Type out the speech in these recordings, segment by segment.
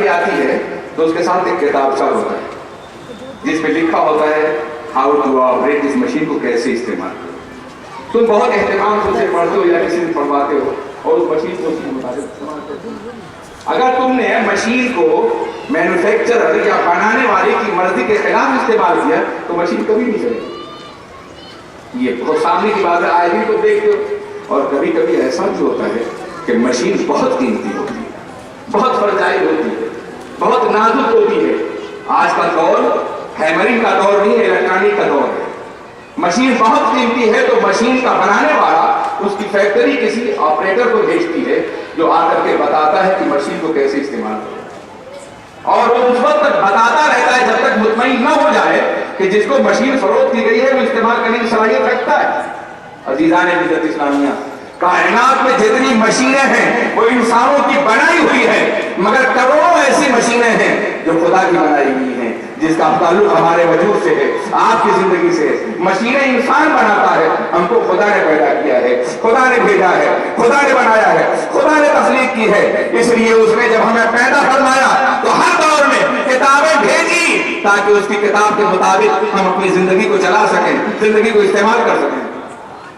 بھی آتی ہے تو اس کے ساتھ ایک کتاب چل ہوتا ہے جس میں لکھا ہوتا ہے ہاؤ ٹو آپریٹ اس مشین کو کیسے استعمال کرو. تم بہت اہتمام سے اسے پڑھتے ہو یا کسی سے پڑھواتے ہو اور اس مشین کو اس کے مطابق استعمال کرتے ہو. اگر تم نے مشین کو مینوفیکچرر یا بنانے والے کی مرضی کے خلاف استعمال کیا تو مشین کبھی نہیں چلے گی. یہ بہت سامنے کی بات ہے, آئے دن کو دیکھتے ہو. اور کبھی کبھی ایسا بھی ہوتا ہے کہ مشین بہت قیمتی ہوتی ہے, بہت فرجائل ہوتی ہے, بہت نازک ہوتی ہے. آج کا دور ہیمرنگ کا دور نہیں ہے, الیکٹرانک کا دور ہے. مشین بہت قیمتی ہے تو مشین کا بنانے والا اس کی فیکٹری کسی آپریٹر کو بھیجتی ہے جو آ کر کے بتاتا ہے کہ مشین کو کیسے استعمال کرو, اور وہ اس وقت تک بتاتا رہتا ہے جب تک مطمئن نہ ہو جائے کہ جس کو مشین فروخت کی گئی ہے وہ استعمال کرنے کی صلاحیت رکھتا ہے. عزیزان ملت اسلامیہ, کائنات میں جتنی مشینیں ہیں وہ انسانوں کی بنائی ہوئی ہے, مگر کروڑوں ایسی مشینیں ہیں جو خدا کی بنائی ہوئی ہیں جس کا تعلق ہمارے وجود سے ہے, آپ کی زندگی سے ہے. مشینیں انسان بناتا ہے, ہم کو خدا نے پیدا کیا ہے, خدا نے بھیجا ہے, خدا نے بنایا ہے, خدا نے تخلیق کی ہے. اس لیے اس نے جب ہمیں پیدا فرمایا تو ہر دور میں کتابیں بھیجی تاکہ اس کی کتاب کے مطابق ہم اپنی زندگی کو چلا سکیں, زندگی کو استعمال کر سکیں.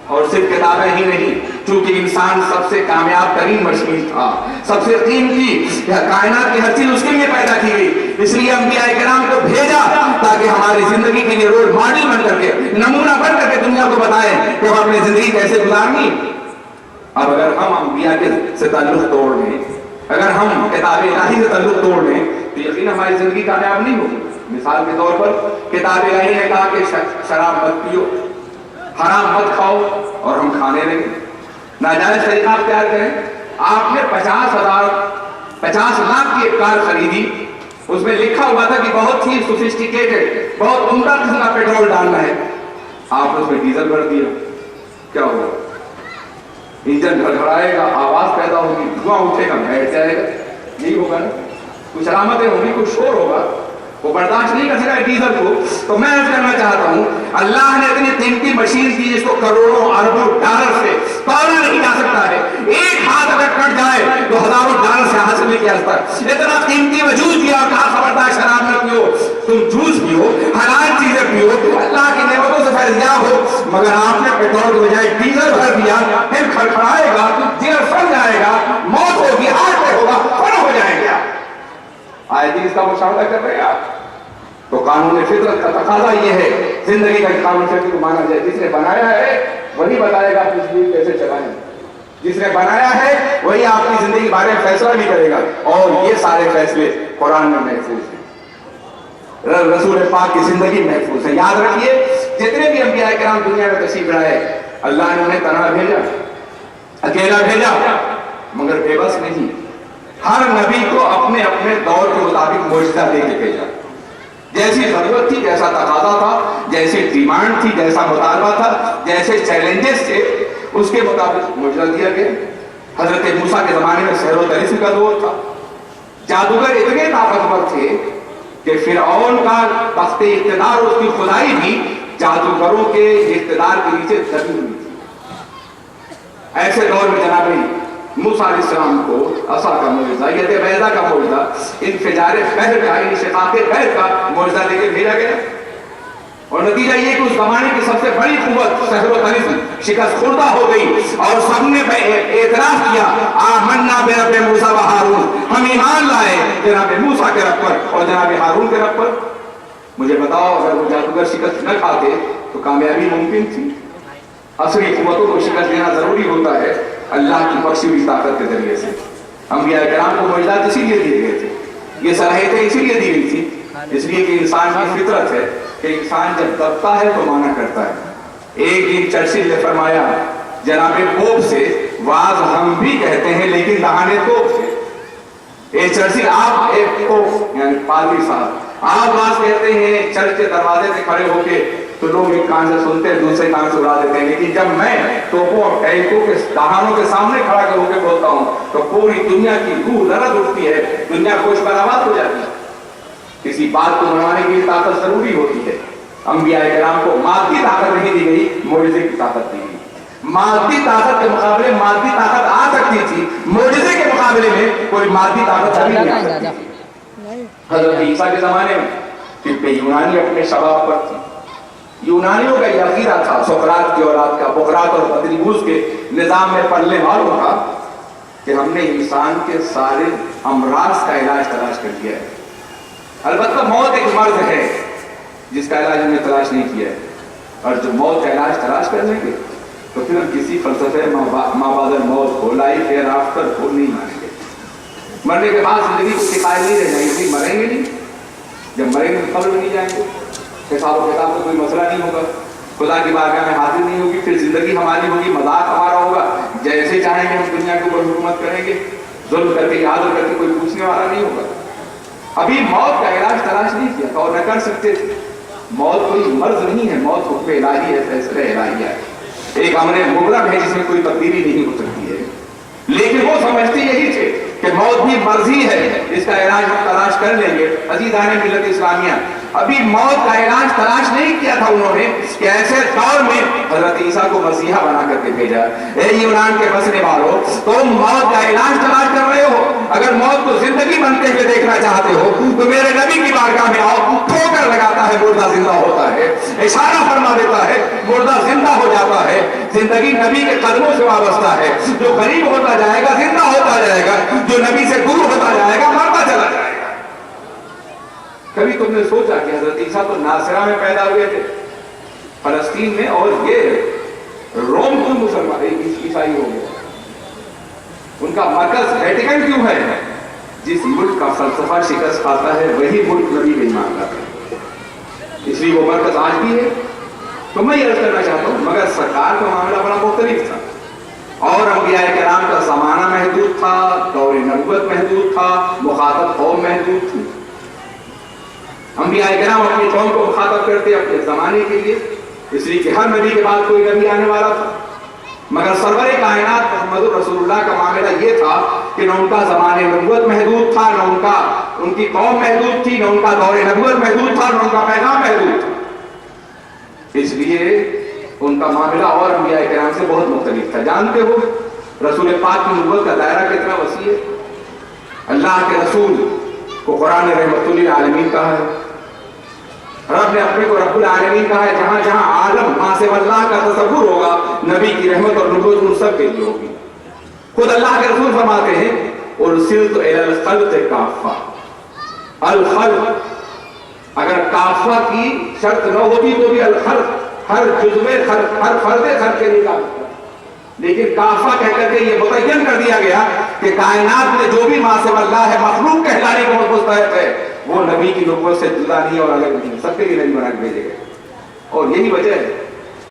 اور صرف کتابیں ہی نہیں, چونکہ انسان سب سے کامیاب ترین مشین تھا, سب سے قیمتی, کائنات کی ہر چیز اس کے لیے پیدا کی گئی, اس لیے انبیاء کرام کو بھیجا تاکہ ہماری زندگی کے لیے رول ماڈل بن کر کے, نمونہ بن کر کے دنیا کو بتائیں کہ ہم اپنی زندگی کیسے گزارنی. اب اگر ہم انبیاء سے تعلق توڑ لیں, اگر ہم کتاب الہی سے تعلق توڑ لیں تو یقین ہماری زندگی کامیاب نہیں ہوگی. مثال کے طور پر کتاب الہی نے کہا کہ شراب مت پیو, حرام مت کھاؤ, اور ہم کھانے لگے. ناجائز طریقہ اختیار کریں. آپ نے 50 لاکھ کی ایک کار خریدی, اس میں لکھا ہوا تھا کہ بہت ہی سوفسٹیکیٹڈ, بہت عمدہ قسم کا پیٹرول ڈالنا ہے. آپ نے اس میں ڈیزل بھر دیا, کیا ہوگا؟ انجن گھڑگھڑائے گا, آواز پیدا ہوگی, دھواں اٹھے گا, بیٹھ جائے گا. یہی ہوگا نا, کچھ علامتیں ہوں گی, کچھ شور ہوگا, وہ برداشت نہیں کر سکا ڈیزل کو. تو میں عرض کرنا چاہتا ہوں, اللہ نے اتنی قیمتی مشین کی جس کو کروڑوں اربوں ڈالر سے تولا نہیں جا سکتا ہے. ایک ہاتھ اگر کٹ جائے تو ہزاروں ڈالر سے حاصل نہیں کیا جاتا. اتنا قیمتی وجود دیا اور کہا خبردار شراب نہ پیو, تم جوس پیو, حلال چیزیں پیو, اللہ کی نعمتوں سے فیضیاب ہو. مگر آپ نے پیٹرول کے بجائے ڈیزل بھر دیا, پھر کھڑکھڑائے گا, جگر پھٹ جائے گا, موت ہوگی, ہارٹ اٹیک ہوگا, فنا ہو جائے گا. آئے دن اس کا مشاہدہ کر رہے ہیں آپ. تو قانون فطرت کا تقاضا یہ ہے, زندگی کا قانون فطرت کو مانا جائے. جس نے بنایا ہے وہی بتائے گا آپ کی زندگی کیسے چلائیں. جس نے بنایا ہے وہی آپ کی زندگی کے بارے میں فیصلہ بھی کرے گا, اور یہ سارے فیصلے قرآن میں محفوظ ہیں, رسول پاک کی زندگی محفوظ ہے. یاد رکھیے, جتنے بھی انبیاء کرام دنیا میں تشریف لائے, اللہ نے انہیں تنہا بھیجا, اکیلا بھیجا, مگر بے بس نہیں. ہر نبی کو اپنے اپنے دور کے مطابق معجزہ دے کے بھیجا. جیسی ضرورت تھی, جیسا تقاضا تھا, جیسی ڈیمانڈ تھی, جیسا مطالبہ تھا, جیسے چیلنجز تھے, اس کے مطابق معجزہ دیا گیا. حضرت موسیٰ کے زمانے میں سحر و طریسم کا دور تھا. جادوگر اتنے طاقتور تھے کہ فرعون کا تخت اقتدار, اس کی خدائی بھی جادوگروں کے اقتدار کے نیچے دبی ہوئی تھی. ایسے دور میں جناب موسیٰ علیہ السلام کو عصا کا معجزہ, ید بیضا کا معجزہ, انفجار بحر کا, انشقاق بحر کا معجزہ دے کے بھیجا گیا. اور نتیجہ یہ کہ اس زمانے کی سب سے بڑی قوت سحر و طریسم شکست خوردہ ہو گئی, اور سب نے اعتراف کیا, آمنا برب موسیٰ و ہارون, ہم ایمان لائے جناب موسیٰ کے رب پر اور جناب ہارون کے رب پر. مجھے بتاؤ, اگر وہ جادوگر شکست نہ کھاتے تو کامیابی ممکن تھی. عصری قوتوں کو شکست دینا ضروری ہوتا ہے اللہ کی بخشی ہوئی طاقت کے ذریعے سے. انبیاء کرام کو معجزات اسی لیے دیے گئے تھے, یہ صلاحیتیں اسی لیے دی گئی تھی, اس لیے کہ انسان کی فطرت ہے کہ انسان جب دبتا ہے تو مانا کرتا ہے. ایک دن چرچل نے فرمایا جناب پوپ سے, واز ہم بھی کہتے ہیں لیکن دہانے توپ سے. اے چرچل, آپ ایک پوپ یعنی پادری صاحب, آپ واز کہتے ہیں چرچ کے دروازے سے کھڑے ہو کے تو لوگ ایک کان سے سنتے ہیں, دوسرے کان سے اڑا دیتے ہیں, لیکن جب میں توپوں اور ٹینکوں کے دہانوں کے سامنے کھڑا ہو کے بولتا ہوں تو پوری دنیا کی روح لرز اٹھتی ہے, دنیا خوش برآباد ہو جاتی ہے. کسی بات کو منوانے کی طاقت ضروری ہوتی ہے. انبیاء کرام کو مادی طاقت نہیں دی گئی, معجزے کی طاقت دی گئی. مادی طاقت کے مقابلے مادی طاقت آ سکتی تھی, معجزے کے مقابلے میں کوئی مادی طاقت نہیں آ سکتی. حضرت عیسیٰ کے زمانے میں طب یونانی اپنے شباب پر تھی. یونانیوں کا یہ عقیدہ تھا، سقراط کی اولاد کا، بقراط اور بطلیموس کے نظام میں پڑھنے والوں کا، کہ ہم نے انسان کے سارے امراض کا علاج تلاش کر دیا ہے. البتہ موت ایک مرض ہے جس کا علاج ہم نے تلاش نہیں کیا ہے، اور جو موت کا علاج تلاش کر لیں گے تو پھر ہم کسی فلسفے ما بعد الموت کو، لائف ایئر آفٹر کو نہیں مانیں گے. مرنے کے بعد زندگی کو شکایت نہیں رہ جائے گی، مریں گے نہیں. جب مریں گے تو قبر میں نہیں جائیں گے، حساب و کتاب کا کوئی مسئلہ نہیں ہوگا، خدا کی بارگاہ میں حاضر نہیں ہوگی، پھر زندگی ہماری ہوگی، مذاق ہمارا ہوگا، جیسے چاہیں گے ہم دنیا کے اوپر حکومت کریں گے، ظلم کر کے یاد کر کے کوئی پوچھنے والا نہیں ہوگا. ابھی موت کا علاج تلاش نہیں کیا تھا اور نہ کر سکتے تھے. موت کوئی مرض نہیں ہے، موت حکم الہی ہے، فیصلہ الہی ہے، ایک امر مبرم ہے جس میں کوئی تبدیلی نہیں ہو سکتی ہے. لیکن وہ سمجھتے یہی تھے کہ موت بھی مرضی ہے، اس کا علاج ہم تلاش کر لیں گے. عزیزان ملت اسلامیہ، ابھی موت کا علاج تلاش نہیں کیا تھا انہوں نے کہ ایسے دور میں حضرت عیسیٰ کو مسیحا بنا کر کے بھیجا. اے یونان کے بسنے والوں، تم موت کا علاج تلاش کر رہے ہو. اگر موت کو زندگی بنتے ہوئے دیکھنا چاہتے ہو تو میرے نبی کی بارگاہ میں آؤ. ٹھوکر لگاتا ہے مردہ زندہ ہوتا ہے، اشارہ فرما دیتا ہے مردہ زندہ ہو جاتا ہے. زندگی نبی کے قدموں سے وابستہ ہے. جو قریب ہوتا جائے گا زندہ ہوتا جائے گا، جو نبی سے دور ہوتا جائے گا مرتا چلا جائے گا. کبھی تم نے سوچا کہ حضرت عیسیٰ تو ناصرہ میں پیدا ہوئے تھے، فلسطین میں، اور یہ روم کیوں مسلمان عیسائی ہو گیا؟ ان کا مرکز ویٹیکن کیوں ہے؟ جس ملک کا فلسفہ شکست کھاتا ہے وہی ملک نبی نہیں مانتا ہے، اس لیے وہ مرکز آج بھی ہے. تو میں یہ عرض کرنا چاہتا ہوں، مگر سرکار کا معاملہ بڑا مختلف تھا، اور انبیاء کرام کا زمانہ محدود تھا، دور نبوت محدود تھا، مخاطب قوم محدود تھی. انبیاء کرام اپنی قوم کو مخاطب کرتے اپنے زمانے کے لیے، اس لیے کہ ہر نبی کے بعد کوئی نبی آنے والا تھا. مگر سرور کائنات محمد رسول اللہ کا معاملہ یہ تھا کہ نہ ان کا زمان نبوت محدود تھا، نہ ان کی قوم محدود تھی، نہ ان کا دور نبوت محدود تھا، نہ ان کا پیغام محدود تھا. اس لیے ان کا معاملہ اور انبیاء کرام سے بہت مختلف تھا. جانتے ہو رسول پاک کی نبوت کا دائرہ کتنا وسیع ہے. اللہ کے رسول کو قرآن رحمت للعالمین کہا ہے، رب نے اپنے کو رب العالمین کہا ہے. جہاں جہاں عالم ماں سے اللہ کا تصور ہوگا، نبی کی رحمت اور نبوت ان سب کے لیے ہوگی. خود اللہ کے رسول فرماتے ہیں ارسلت الی الخلق کافہ. الخلق، اگر کافہ کی شرط نہ ہوتی تو بھی الخلق، ہر جزو خلق، ہر فرد خلق کے لیے کافی. لیکن کافہ کہہ کر کے یہ متعین کر دیا گیا کہ کائنات میں جو بھی ماں سے اللہ ہے، مخلوق کہلانے کو مستحق ہے، وہ نبی کی نبوت سے جدا نہیں اور الگ نہیں، سب کے لیے نبی بنا کے بھیجے گئے. اور یہی وجہ ہے